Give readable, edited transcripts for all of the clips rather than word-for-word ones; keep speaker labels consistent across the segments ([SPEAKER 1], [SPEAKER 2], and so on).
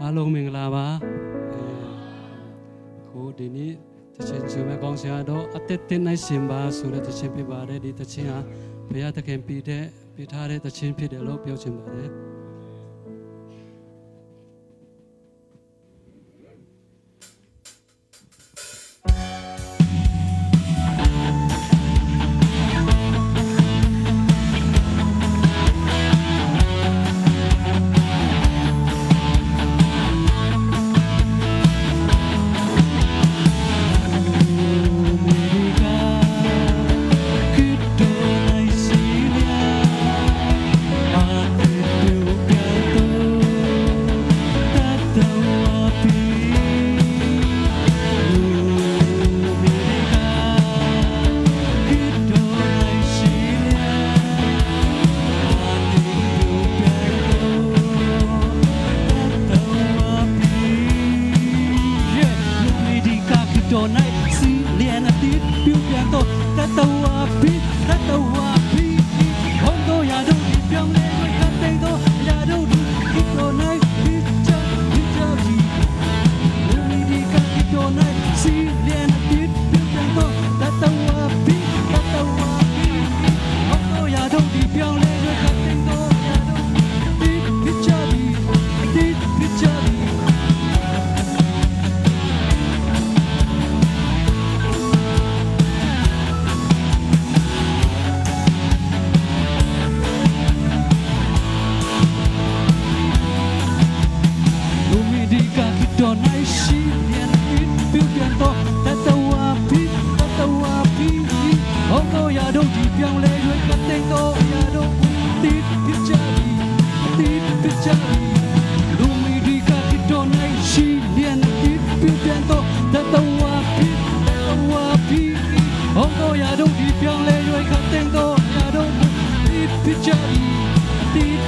[SPEAKER 1] အားလုံးမင်္ဂလာပါကိုဒီနေ့တခြင်းချင်မဲ့ကောင်းစရာတော့အသက်တင်နိုင်ရှင်ပါဆိုတဲ့တခြင်းပြပါတယ်ဒီတခြင်းဟာဘုရားသခင်ပေးထားတဲ့တခြင်းဖြစ်တယ်လို့ပြောချင်ပါတယ်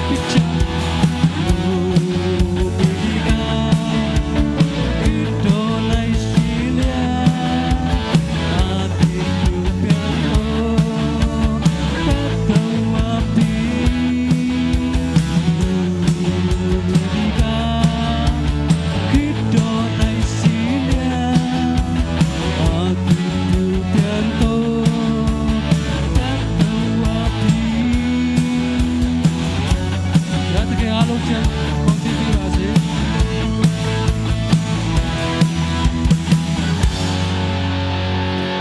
[SPEAKER 1] Picture